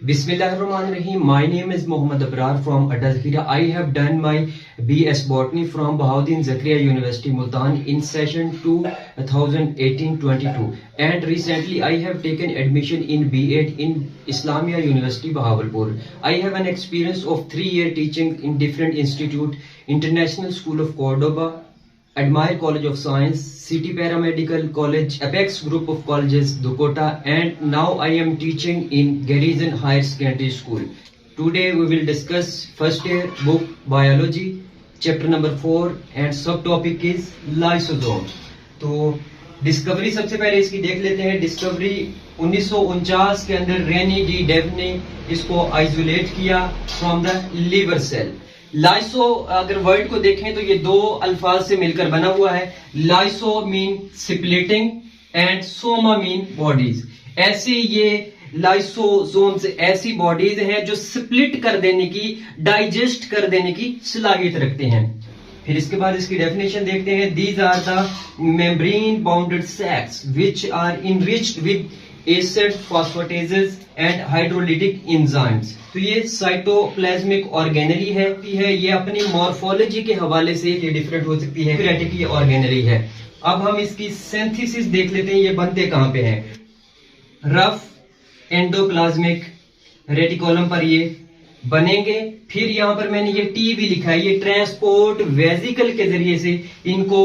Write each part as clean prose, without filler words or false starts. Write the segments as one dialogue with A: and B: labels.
A: Bismillahirrahmanirrahim. My name is Mohammad Abrar from Adazhira. I have done my BS Botany from Bahauddin Zakariya University, Multan in session 2018-22. And recently I have taken admission in B.Ed in Islamia University, Bahawalpur. I have an experience of 3-year teaching in different institute, International School of Cordoba, Admire College of Science, City Paramedical College, Apex Group of Colleges, Dakota, and now I am teaching in Garrison Higher Secondary School. Today we will discuss first year book Biology, chapter number 4 and subtopic is Lysosome. तो discovery सबसे पहले इसकी देख लेते हैं. Discovery 1949 के अंदर रेनी D Dave ने इसको आइसोलेट किया फ्रॉम द लिवर सेल. लाइसो अगर वर्ड को देखें तो ये दो अल्फाज से मिलकर बना हुआ है. Lyso mean splitting and Soma mean bodies. ऐसे ये लाइसोसोम्स ऐसी बॉडीज हैं जो स्प्लिट कर देने की, डाइजेस्ट कर देने की सलाहियत रखते हैं. फिर इसके बाद इसकी डेफिनेशन देखते हैं. These are the membrane bounded sacs which are enriched with acid phosphatases and hydrolytic enzymes. तो ये साइटोप्लाज्मिक ऑर्गेनली है. ये अपनी मॉर्फोलॉजी के हवाले से ये डिफरेंट हो सकती है. क्रिएटिक ये ऑर्गेनली है. अब हम इसकी सिंथेसिस देख लेते हैं. ये बनते कहां पे हैं. रफ एंडोप्लाज्मिक रेटिकुलम पर ये बनेंगे. फिर यहां पर मैंने ये टी भी लिखा है. ये ट्रांसपोर्ट वेसिकल के जरिए से इनको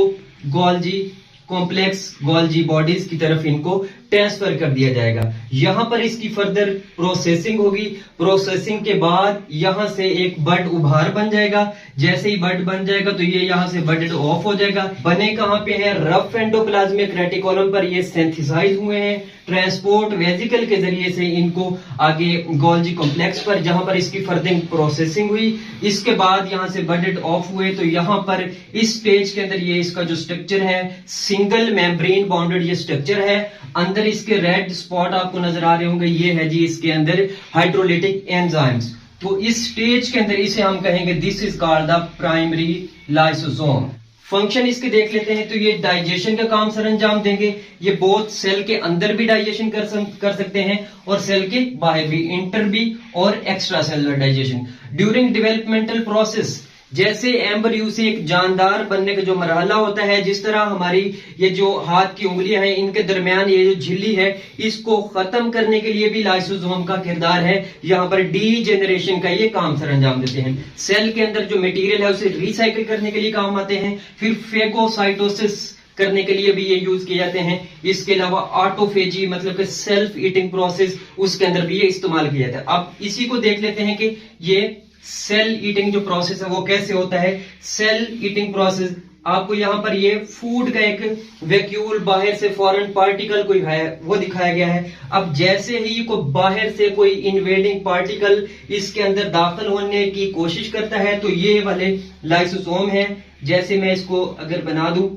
A: गोल्जी कॉम्प्लेक्स गोल्जी बॉडीज की तरफ इनको ट्रांसफर कर दिया जाएगा. यहां पर इसकी फर्दर प्रोसेसिंग होगी. प्रोसेसिंग के बाद यहां से एक बड उभार बन जाएगा. जैसे ही बड बन जाएगा तो ये यहां से बडेड ऑफ हो जाएगा. बने कहां पे है. रफ एंडोप्लाज्मिक रेटिकुलम पर ये सिंथेसाइज हुए हैं ट्रांसपोर्ट वेसिकल के जरिए से इनको आगे गोल्जी कॉम्प्लेक्स पर, जहां पर इसकी फर्दर प्रोसेसिंग हुई. इसके बाद यहां से बडेड ऑफ हुए तो यहां पर इस स्टेज के अंदर ये इसका जो स्ट्रक्चर है सिंगल मेम्ब्रेन बाउंडेड ये स्ट्रक्चर है. अंदर इसके रेड स्पॉट आपको नजर आ रहे होंगे. ये है जी इसके अंदर हाइड्रोलिटिक एंजाइम्स. तो इस स्टेज के अंदर इसे हम कहेंगे this is called the primary lysosome. Function इसके देख लेते हैं. तो ये डाइजेशन का काम सर अंजाम देंगे. ये बोथ सेल के अंदर भी डाइजेशन कर सकते हैं और सेल के बाहर भी, इंटर भी और extra cellular digestion. During developmental process जैसे एम्ब्रियो से एक जानदार बनने का जो मरहला होता है, जिस तरह हमारी ये जो हाथ की उंगलियां हैं इनके दरमियान ये जो झिल्ली है इसको खत्म करने के लिए भी लाइसोसोम का किरदार है. यहाँ पर डीजेनरेशन का ये काम सर अंजाम देते हैं. सेल के अंदर जो मटेरियल है उसे रिसाइकिल करने के लिए काम आते हैं. फिर फेगोसाइटोसिस करने के लिए भी ये यूज किए जाते हैं. इसके अलावा ऑटोफेजी मतलब कि सेल्फ ईटिंग प्रोसेस, उसके अंदर भी ये इस्तेमाल किया जाता है. अब इसी को देख लेते हैं कि ये सेल ईटिंग जो प्रोसेस है वो कैसे होता है. सेल ईटिंग प्रोसेस आपको यहाँ पर ये फूड का एक वैक्यूल बाहर से फॉरेन पार्टिकल कोई है वो दिखाया गया है. अब जैसे ही को बाहर से कोई इन्वेडिंग पार्टिकल इसके अंदर दाखिल होने की कोशिश करता है तो ये वाले लाइसोसोम है. जैसे मैं इसको अगर बना दूं,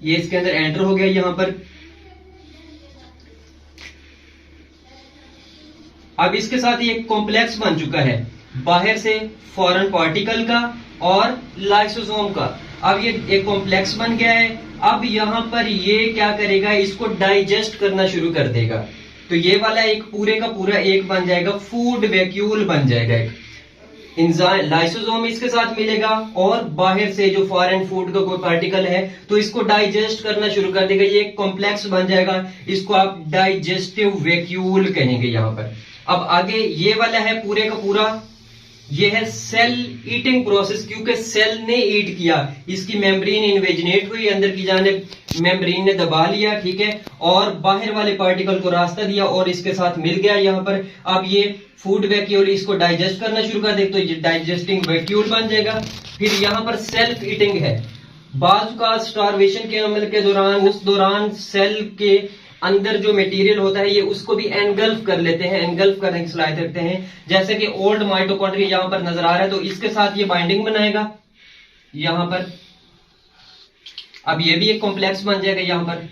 A: ये इसके अंदर एंटर हो गया. यहां पर अब इसके साथ ये एक कॉम्प्लेक्स बन चुका है बाहर से फॉरेन पार्टिकल का और लाइसोसोम का. अब ये एक कॉम्प्लेक्स बन गया है. अब यहां पर ये क्या करेगा, इसको डाइजेस्ट करना शुरू कर देगा. तो ये वाला एक पूरे का पूरा एक बन जाएगा, फूड वैक्यूल बन जाएगा. एक लाइसोसोम इसके साथ मिलेगा और बाहर से जो फॉरेन फूड का कोई पार्टिकल है तो इसको डाइजेस्ट करना शुरू कर देगा. ये एक कॉम्प्लेक्स बन जाएगा. इसको आप डाइजेस्टिव वैक्यूल कहेंगे यहां पर. अब आगे ये वाला है पूरे का पूरा, ये है सेल ईटिंग प्रोसेस. क्योंकि सेल ने ईट किया, इसकी मेम्ब्रेन इन्वेजिनेट हुई, अंदर की जानिब मेम्ब्रेन ने दबा लिया, ठीक है, और बाहर वाले पार्टिकल को रास्ता दिया और इसके साथ मिल गया यहाँ पर. अब ये फूड वैक्यूल इसको डाइजेस्ट करना शुरू कर दे तो ये डाइजेस्टिंग वैक्यूल बन जाएगा. फिर यहाँ पर सेल्फ ईटिंग है. बाज़ का स्टारवेशन के अमल के दौरान, उस दौरान सेल के अंदर जो मटेरियल होता है ये उसको भी एनगल्फ कर लेते हैं, एनगल्फ करने की सलाहियत रखते हैं. जैसे कि ओल्ड माइटोकॉन्ड्रिया यहां पर नजर आ रहा है तो इसके साथ ये बाइंडिंग बनाएगा यहां पर. अब ये भी एक कॉम्प्लेक्स बन जाएगा यहां पर,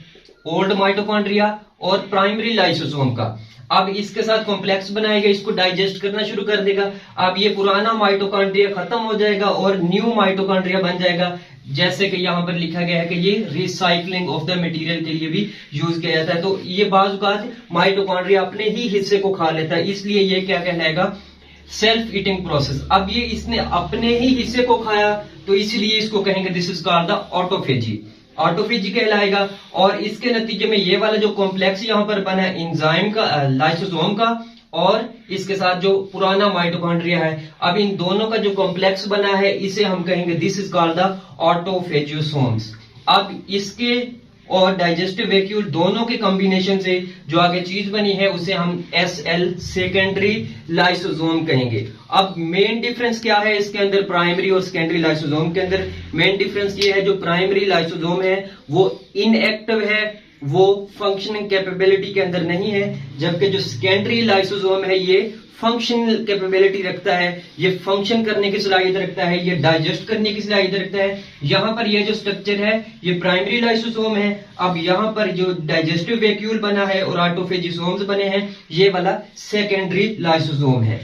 A: ओल्ड माइटोकॉन्ड्रिया और प्राइमरी लाइसोसोम का. अब इसके साथ कॉम्प्लेक्स बनाएगा, इसको डाइजेस्ट करना शुरू कर देगा. अब ये पुराना माइटोकॉन्ड्रिया खत्म हो जाएगा और न्यू माइटोकॉन्ड्रिया बन जाएगा. जैसे कि यहाँ पर लिखा गया है कि ये रिसाइकलिंग ऑफ द मटेरियल के लिए भी यूज किया जाता है। तो ये बाज़ माइटोकॉन्ड्रिया अपने ही हिस्से को खा लेता है, इसलिए ये क्या कहलाएगा, सेल्फ ईटिंग प्रोसेस। अब ये इसने अपने ही हिस्से को खाया तो इसलिए इसको कहेंगे this is called the autophagy, autophagy कहलाएगा। और इसके नतीजे में ये वाला जो कॉम्प्लेक्स यहाँ पर बना है एंजाइम का, लाइसोसोम का, और इसके साथ जो पुराना माइटोकॉन्ड्रिया है, अब इन दोनों का जो कॉम्प्लेक्स बना है इसे हम कहेंगे दिस इज कॉल्ड द ऑटोफेजियोसोम्स। अब इसके और डाइजेस्टिव वैक्यूल दोनों के कॉम्बिनेशन से जो आगे चीज बनी है उसे हम SL सेकेंडरी लाइसोसोम कहेंगे। अब मेन डिफरेंस क्या है इसके अंदर प्राइमरी और सेकेंडरी लाइसोसोम के अंदर? मेन डिफरेंस ये है जो प्राइमरी लाइसोसोम है वो इनएक्टिव है, वो फंक्शनिंग कैपेबिलिटी के अंदर नहीं है, जबकि जो सेकेंडरी लाइसोसोम है ये फंक्शनल कैपेबिलिटी रखता है, ये फंक्शन करने की सलाहियत रखता है, ये डाइजेस्ट करने की सलाहियत रखता है। यहाँ पर ये जो स्ट्रक्चर है ये प्राइमरी लाइसोसोम है। अब यहाँ पर जो डाइजेस्टिव वैक्यूल बना है और ऑटोफेजिसोम्स बने हैं ये वाला सेकेंडरी लाइसोसोम है।